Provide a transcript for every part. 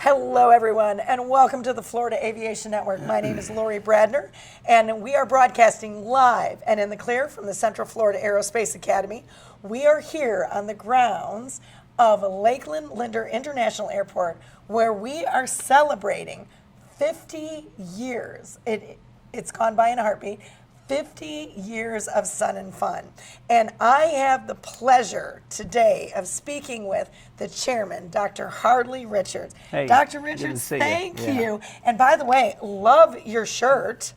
Hello, everyone, and welcome to the Florida Aviation Network. My name is Lori Bradner, and we are broadcasting live and in the clear from the Central Florida Aerospace Academy. We are here on the grounds of Lakeland Linder International Airport, where we are celebrating 50 years. It's gone by in a heartbeat. 50 years of sun and fun. And I have the pleasure today of speaking with the chairman, Dr. Harley Richards. Hey, Dr. Richards, thank you. And by the way, love your shirt.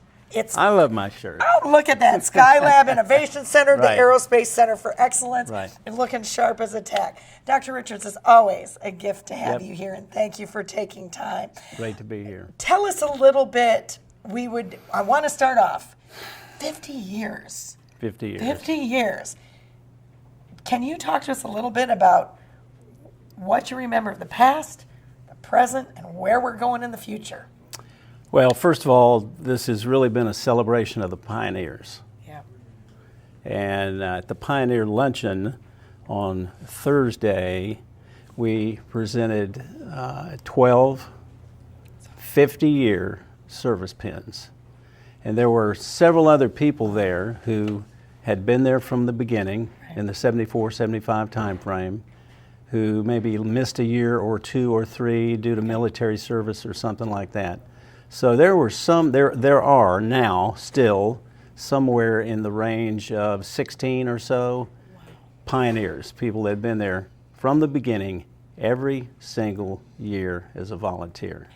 I love my shirt. Oh, look at that. Skylab Innovation Center, Right. the Aerospace Center for Excellence. Right. And looking sharp as a tack. Dr. Richards, it's always a gift to have Yep. you here, and thank you for taking time. Great to be here. Tell us a little bit. I want to start off. 50 years. 50 years. 50 years. Can you talk to us a little bit about what you remember of the past, the present, and where we're going in the future? Well, first of all, this has really been a celebration of the pioneers. Yeah. And at the Pioneer Luncheon on Thursday, we presented 12 50-year service pins. And there were several other people there who had been there from the beginning in the 74, 75 time frame, who maybe missed a year or two or three due to military service or something like that. So there are now still somewhere in the range of 16 or so pioneers, people that have been there from the beginning every single year as a volunteer.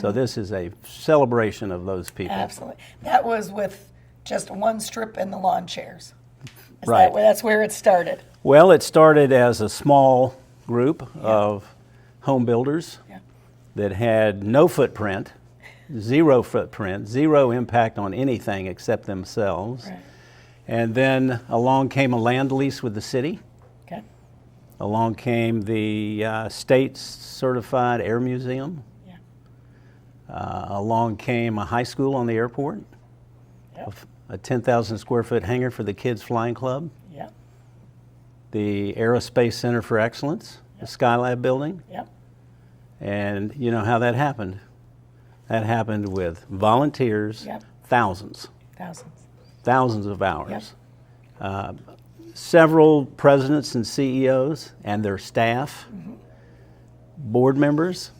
So this is a celebration of those people. Absolutely. That was with just one strip and the lawn chairs. Right. That's where it started. Well, it started as a small group of home builders that had no footprint, zero impact on anything except themselves. Right. And then along came a land lease with the city. Okay. Along came the state certified air museum. Along came a high school on the airport, a 10,000 square foot hangar for the Kids Flying Club, the Aerospace Center for Excellence, the Skylab building. And you know how that happened. That happened with volunteers, thousands of hours. Several presidents and CEOs and their staff, board members,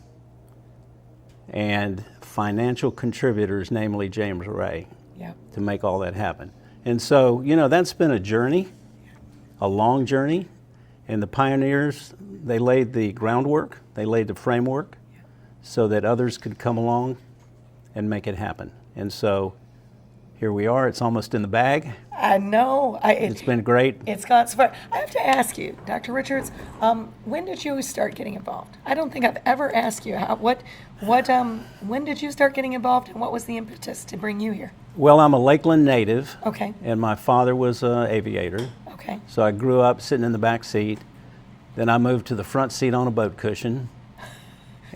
and financial contributors, namely James Ray, to make all that happen. And so, you know, that's been a journey, a long journey, and the pioneers, they laid the groundwork, they laid the framework so that others could come along and make it happen. And so here we are, it's almost in the bag. I know. It's been great. It's gone so far. I have to ask you, Dr. Richards, when did you start getting involved? I don't think I've ever asked you when did you start getting involved, and what was the impetus to bring you here? Well, I'm a Lakeland native. Okay. And my father was an aviator. Okay. So I grew up sitting in the back seat. Then I moved to the front seat on a boat cushion.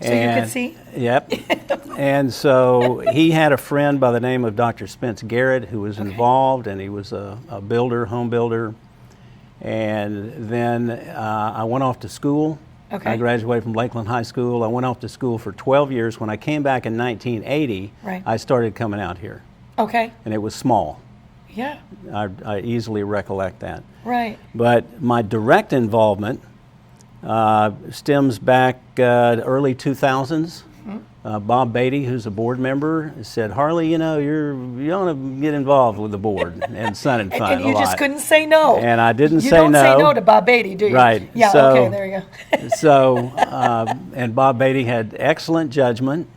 So you could see? Yep. And so he had a friend by the name of Dr. Spence Garrett who was involved, and he was a builder, home builder. And then I went off to school. Okay. I graduated from Lakeland High School. I went off to school for 12 years. When I came back in 1980, I started coming out here. Okay. And it was small. Yeah. I easily recollect that. Right. But my direct involvement stems back early 2000s. Bob Beatty, who's a board member, said, "Harley, you know, you ought to get involved with the board and Sun and Fun and you a lot." just couldn't say no. And I didn't you say no. You don't say no to Bob Beatty, do you? Right. Yeah, so, okay, there you go. So, and Bob Beatty had excellent judgment.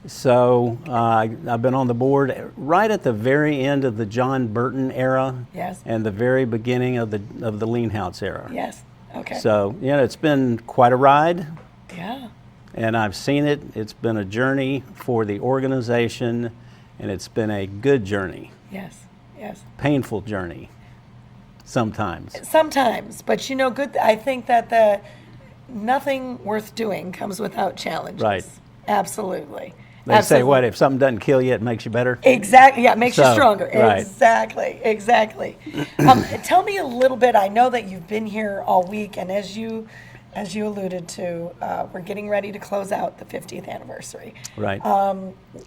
So I've been on the board right at the very end of the John Burton era, and the very beginning of the Lean House era. Yes. Okay. So, you know, it's been quite a ride. Yeah. And I've seen it. It's been a journey for the organization, and it's been a good journey. Yes. Yes. Painful journey sometimes. Sometimes, but you know, good. I think that nothing worth doing comes without challenges. Right. Absolutely. They say, what, if something doesn't kill you, it makes you better? Exactly. Yeah, it makes you stronger. Right. Exactly. Exactly. Tell me a little bit. I know that you've been here all week, and as you as you alluded to, we're getting ready to close out the 50th anniversary. Right.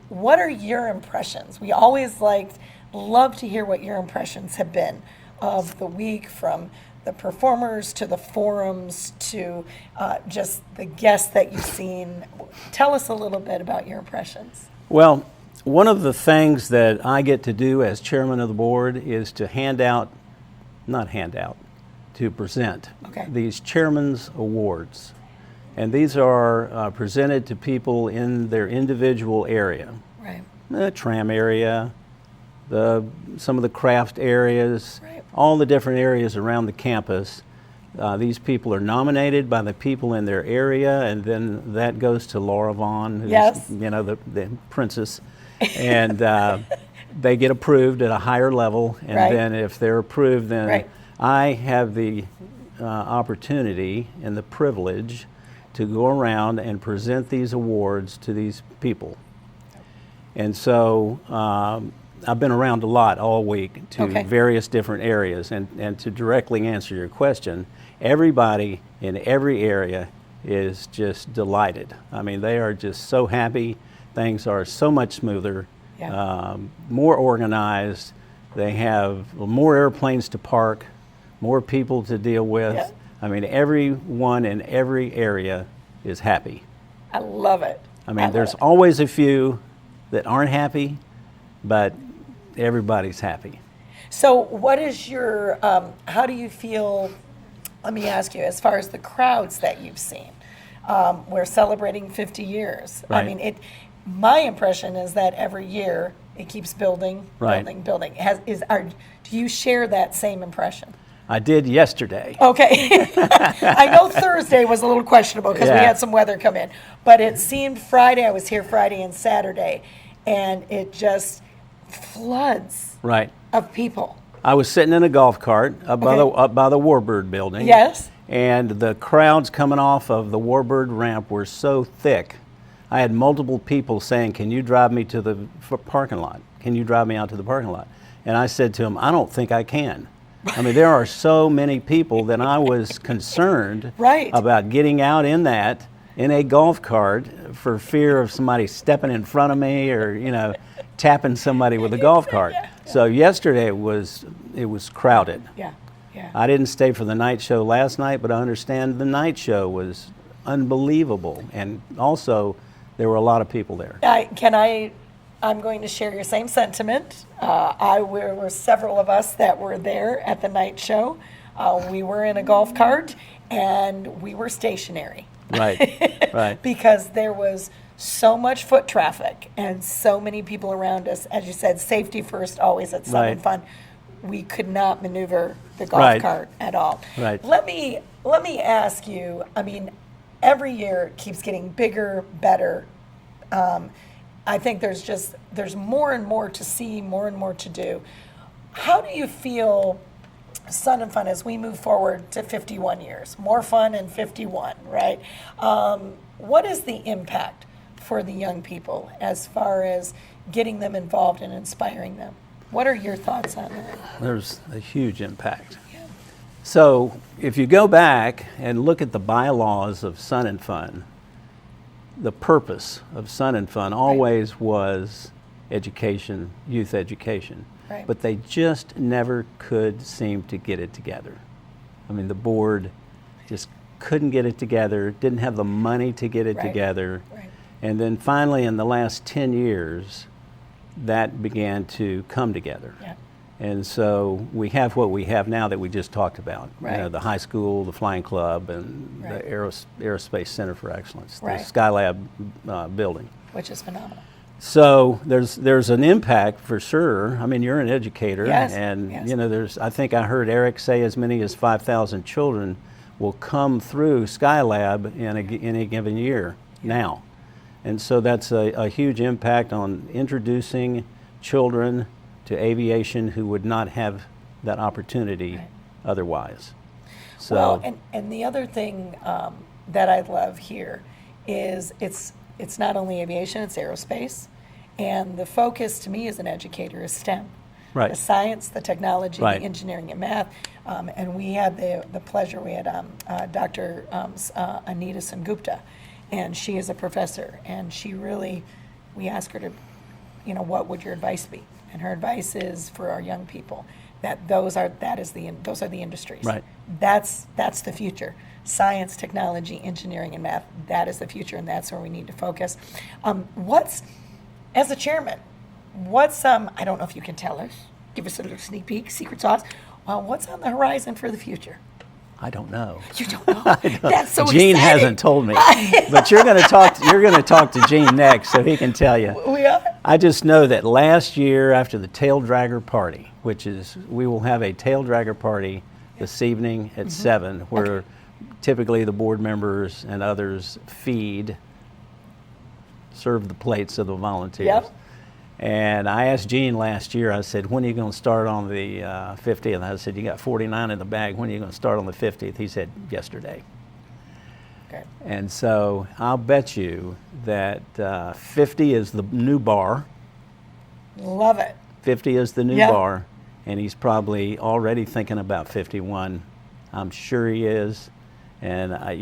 What are your impressions? We always love to hear what your impressions have been of the week, from the performers to the forums to just the guests that you've seen. Tell us a little bit about your impressions. Well, one of the things that I get to do as chairman of the board is to to present Okay. these chairman's awards. And these are presented to people in their individual area. Right. The tram area, some of the craft areas, Right. all the different areas around the campus. These people are nominated by the people in their area, and then that goes to Laura Vaughn, who's Yes. the princess, and they get approved at a higher level. And Right. then if they're approved, then Right. I have the opportunity and the privilege to go around and present these awards to these people. And so I've been around a lot all week to Okay. various different areas. And to directly answer your question, everybody in every area is just delighted. I mean, they are just so happy. Things are so much smoother, Yeah. more organized. They have more airplanes to park, more people to deal with. Yeah. I mean, everyone in every area is happy. I love it. I mean, there's love always a few that aren't happy, but everybody's happy. it. So what is your, how do you feel, let me ask you, as far as the crowds that you've seen? We're celebrating 50 years. I Right. mean, my impression is that every year it keeps building, Right. building. Do you share that same impression? I did yesterday. Okay. I know Thursday was a little questionable because we Yeah. had some weather come in, but it seemed Friday, I was here Friday and Saturday, and it just floods Right. of people. I was sitting in a golf cart up by Okay. the Warbird building. Yes. And the crowds coming off of the Warbird ramp were so thick. I had multiple people saying, "Can you drive me to the parking lot? Can you drive me out to the parking lot?" And I said to them, "I don't think I can." I mean, there are so many people that I was concerned Right. about getting out in a golf cart for fear of somebody stepping in front of me or, tapping somebody with a golf cart. Yeah. So yesterday it was crowded. Yeah. Yeah. I didn't stay for the night show last night, but I understand the night show was unbelievable. And also, there were a lot of people there. I'm going to share your same sentiment. There were several of us that were there at the night show. We were in a golf cart and we were stationary. Right, right. Because there was so much foot traffic and so many people around us. As you said, safety first, always at Sun and Right. Fun. We could not maneuver the golf Right. cart at all. Right. Let me ask you. I mean, every year it keeps getting bigger, better. I think there's more and more to see, more and more to do. How do you feel Sun and Fun as we move forward to 51 years? More fun in 51, right? What is the impact for the young people as far as getting them involved and inspiring them? What are your thoughts on that? There's a huge impact. So if you go back and look at the bylaws of Sun and Fun, the purpose of Sun and Fun always was education, youth education. Right. But they just never could seem to get it together. I mean, the board just couldn't get it together, didn't have the money to get it Right. together. Right. And then finally, in the last 10 years, that began to come together. Yeah. And so we have what we have now that we just talked about. Right. The high school, the flying club, and Right. the Aerospace Center for Excellence, Right. the Skylab building. Which is phenomenal. So there's an impact for sure. I mean, you're an educator, Yes, and yes. I think I heard Eric say as many as 5,000 children will come through Skylab in a given year now, and so that's a huge impact on introducing children to aviation who would not have that opportunity Right. otherwise. So Well, and the other thing that I love here is it's not only aviation, it's aerospace. And the focus to me as an educator is STEM. Right. The science, the technology, Right. the engineering, and math. And we had the pleasure, we had Dr. Anita Sengupta, and she is a professor, and she really, we asked her to, what would your advice be? And her advice is for our young people that those are the industries. Right. That's the future. Science, technology, engineering, and math. That is the future, and that's where we need to focus. As a chairman, I don't know if you can tell us, give us a little sneak peek, secret sauce. What's on the horizon for the future? I don't know. You don't know? That's so Gene exciting. hasn't told me, but you're going to talk to Gene next, so he can tell you. We are. I just know that last year after the tail dragger party, we will have a tail dragger party this evening at 7, where typically the board members and others serve the plates of the volunteers. Yep. And I asked Gene last year, I said, when are you going to start on the 50th? I said, you got 49 in the bag. When are you going to start on the 50th? He said, yesterday. Okay. And so I'll bet you that 50 is the new bar. Love it. 50 is the new Yep. bar. And he's probably already thinking about 51. I'm sure he is. And, I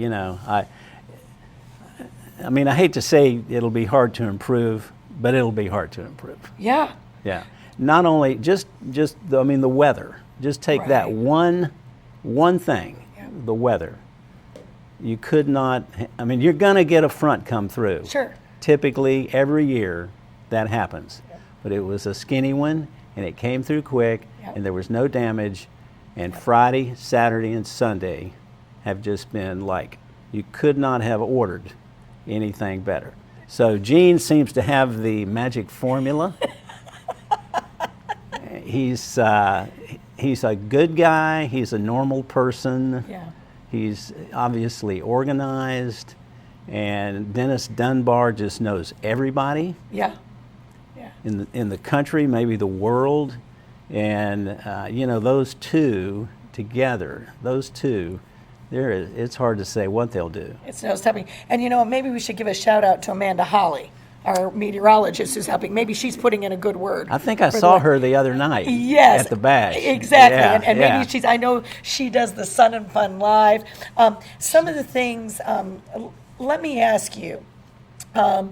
hate to say it'll be hard to improve, but it'll be hard to improve. Yeah. Yeah. Not only the weather. Just take that Right. one thing, Yeah. the weather. You could not. You're going to get a front come through. Sure. Typically, every year that happens. Yep. But it was a skinny one, and it came through quick, Yep. and there was no damage. And Friday, Saturday, and Sunday have just been like, you could not have ordered anything better. So Gene seems to have the magic formula. He's a good guy. He's a normal person. Yeah. He's obviously organized. And Dennis Dunbar just knows everybody Yeah. Yeah. in the country, maybe the world. And those two together, it's hard to say what they'll do. It's helping. And maybe we should give a shout out to Amanda Holly, our meteorologist who's helping. Maybe she's putting in a good word. I think I saw her the other night. Yes. At the badge. Exactly. Yeah, and yeah. maybe I know she does the Sun and Fun Live. Some of the things, let me ask you, I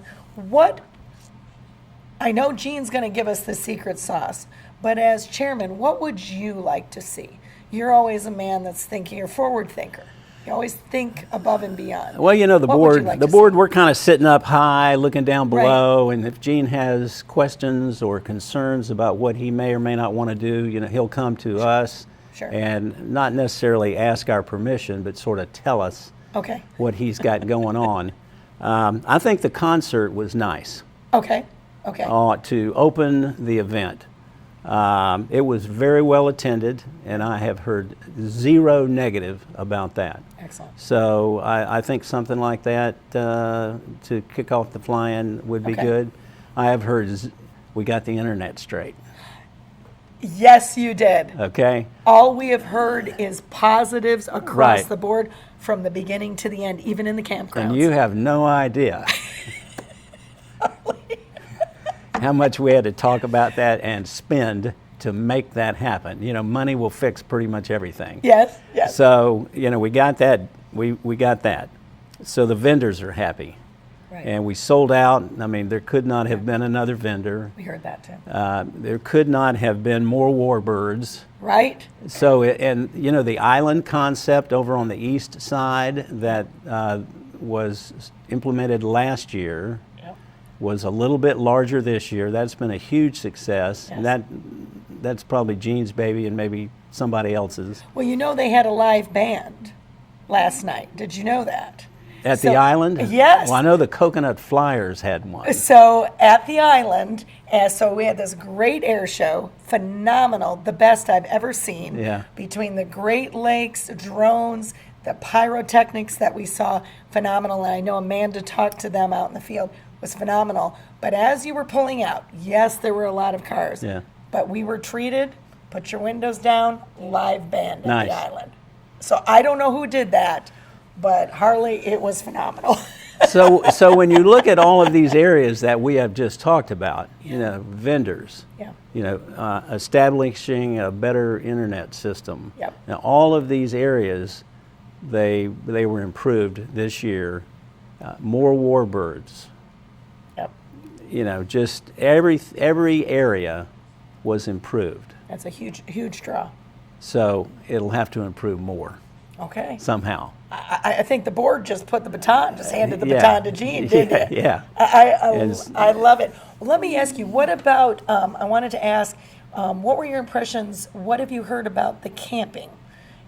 know Gene's going to give us the secret sauce, but as chairman, what would you like to see? You're always a man that's thinking, you're a forward thinker. You always think above and beyond. Well, the What would you board, like the to board, we're kind of sitting up high, looking down Right. below, and if Gene has questions or concerns about what he may or may not want to do, he'll come to us Sure. and not necessarily ask our permission, but sort of tell us Okay. what he's got going on. I think the concert was nice Okay. Okay. to open the event. It was very well attended, and I have heard zero negative about that. Excellent. So I think something like that to kick off the fly-in would be Okay. good. I have heard we got the internet straight. Yes, you did. Okay? All we have heard is positives across Right. the board from the beginning to the end, even in the campgrounds. And you have no idea how much we had to talk about that and spend to make that happen. Money will fix pretty much everything. Yes, yes. So, we got that. We got that. So the vendors are happy. Right. And we sold out. There could not have been another vendor. We heard that too. There could not have been more warbirds. Right? So, the island concept over on the east side that was implemented last year Yep. was a little bit larger this year. That's been a huge success. Yes. And that's probably Gene's baby and maybe somebody else's. Well, they had a live band last night. Did you know that? At So- the island? Yes. Well, I know the Coconut Flyers had one. So at the island, so we had this great air show, phenomenal, the best I've ever seen. Yeah. Between the Great Lakes, drones, the pyrotechnics that we saw, phenomenal. And I know Amanda talked to them out in the field, was phenomenal. But as you were pulling out, yes, there were a lot of cars. Yeah. But we were treated, put your windows down, live band at Nice. the island. So I don't know who did that, but Harley, it was phenomenal. So when you look at all of these areas that we have just talked about, vendors, establishing a better internet system. Yep. Now, all of these areas, they were improved this year. More warbirds. Yep. Just every area was improved. That's a huge draw. So it'll have to improve more. Okay. Somehow. I think the board just handed the baton to Gene, didn't it? Yeah. I love it. Well, let me ask you, what about, I wanted to ask, what were your impressions, what have you heard about the camping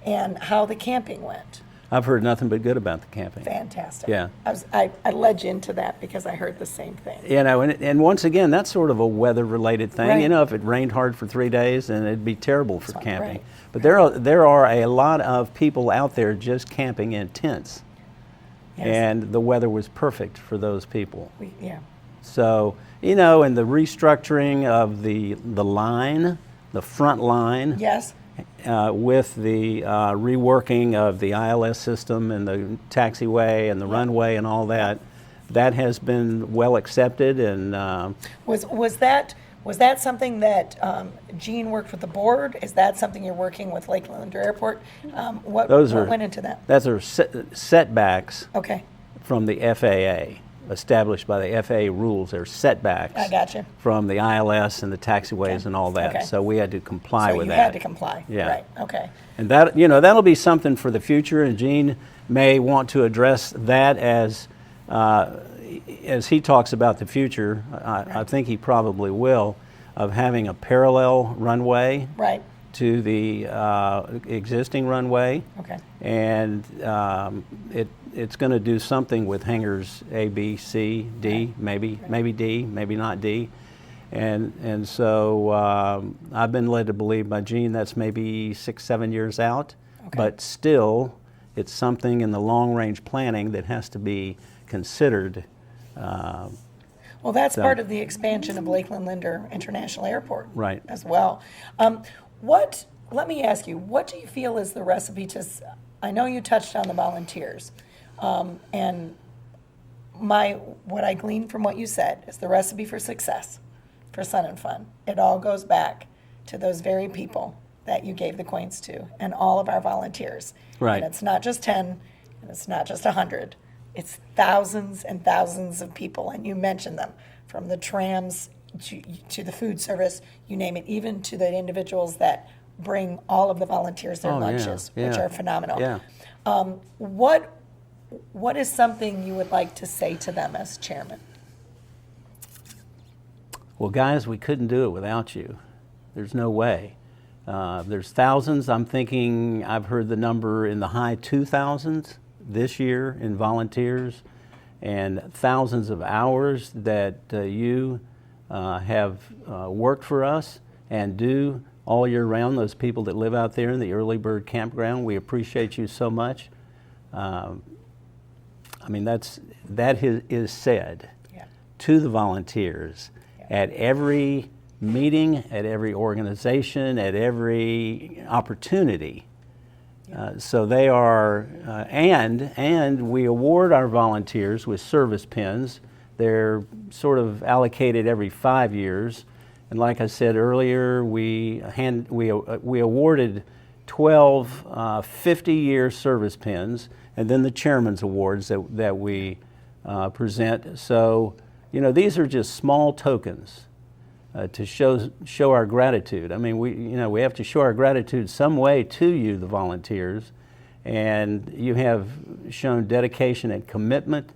and how the camping went? I've heard nothing but good about the camping. Fantastic. Yeah. I led you into that because I heard the same thing. And once again, that's sort of a weather-related thing. Right. If it rained hard for 3 days, then it'd be terrible for camping. Right. But there are a lot of people out there just camping in tents. Yes. And the weather was perfect for those people. Yeah. So, and the restructuring of the line, the front line. Yes. With the reworking of the ILS system and the taxiway and the runway and all that, that has been well accepted. And was that something that Gene worked with the board? Is that something you're working with Lakeland Airport? What went into that? Those are setbacks Okay. from the FAA, established by the FAA rules. They're setbacks. I got you. From the ILS and the taxiways and all that. Okay. So we had to comply with that. So you had to comply. Yeah. Right. Okay. And that'll be something for the future, and Gene may want to address that as he talks about the future. I think he probably will, of having a parallel runway Right. to the existing runway. Okay. And it's going to do something with hangars A, B, C, D, maybe D, maybe not D. And so I've been led to believe by Gene that's maybe 6-7 years out. Okay. But still, it's something in the long-range planning that has to be considered. Well, that's part of the expansion of Lakeland Linder International Airport. Right. As well. Let me ask you, what do you feel is the recipe to, I know you touched on the volunteers, and what I gleaned from what you said is the recipe for success for Sun and Fun. It all goes back to those very people that you gave the coins to and all of our volunteers. Right. And it's not just 10, and it's not just 100. It's thousands and thousands of people, and you mentioned them, from the trams to the food service, you name it, even to the individuals that bring all of the volunteers their lunches, which are phenomenal. Yeah. What is something you would like to say to them as chairman? Well, guys, we couldn't do it without you. There's no way. There's thousands. I'm thinking I've heard the number in the high 2,000s this year in volunteers, and thousands of hours that you have worked for us and do all year round. Those people that live out there in the Early Bird Campground, we appreciate you so much. That is said to the volunteers at every meeting, at every organization, at every opportunity. So they are, and we award our volunteers with service pins. They're sort of allocated every 5 years. And like I said earlier, we awarded 12 50-year service pins, and then the Chairman's Awards that we present. So, these are just small tokens to show our gratitude. I mean, we have to show our gratitude some way to you, the volunteers, and you have shown dedication and commitment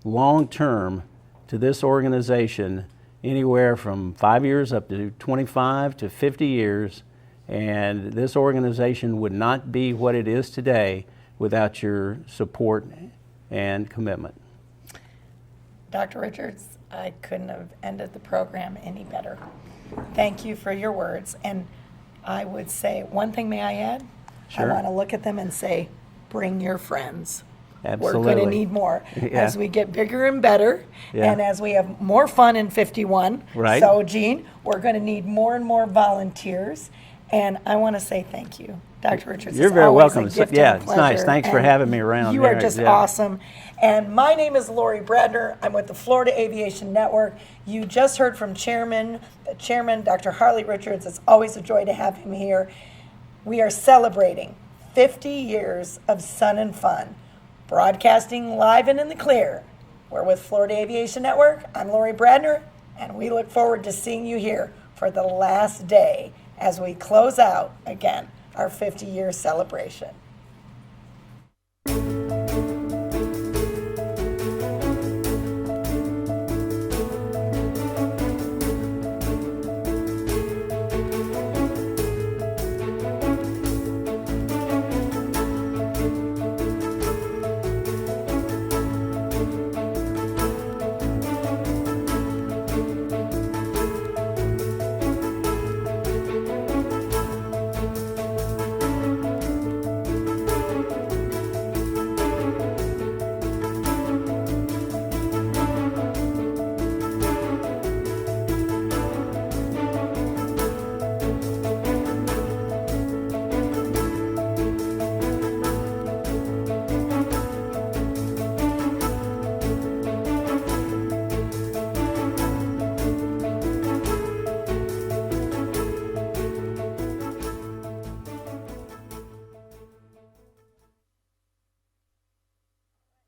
long term to this organization, anywhere from 5 years up to 25 to 50 years, and this organization would not be what it is today without your support and commitment. Dr. Richards, I couldn't have ended the program any better. Thank you for your words. And I would say, one thing may I add? Sure. I want to look at them and say, bring your friends. Absolutely. We're going to need more. Yeah. As we get bigger and better, Yeah. and as we have more fun in 51. Right. So, Gene, we're going to need more and more volunteers. And I want to say thank you. Dr. Richards. You're it's very always welcome. A gift Yeah, and a it's nice. pleasure. Thanks for And having me around You here. are just Yeah. awesome. And my name is Lori Bradner. I'm with the Florida Aviation Network. You just heard from the chairman, Dr. Harley Richards. It's always a joy to have him here. We are celebrating 50 years of Sun and Fun, broadcasting live and in the clear. We're with Florida Aviation Network. I'm Lori Bradner, and we look forward to seeing you here for the last day as we close out, again, our 50-year celebration.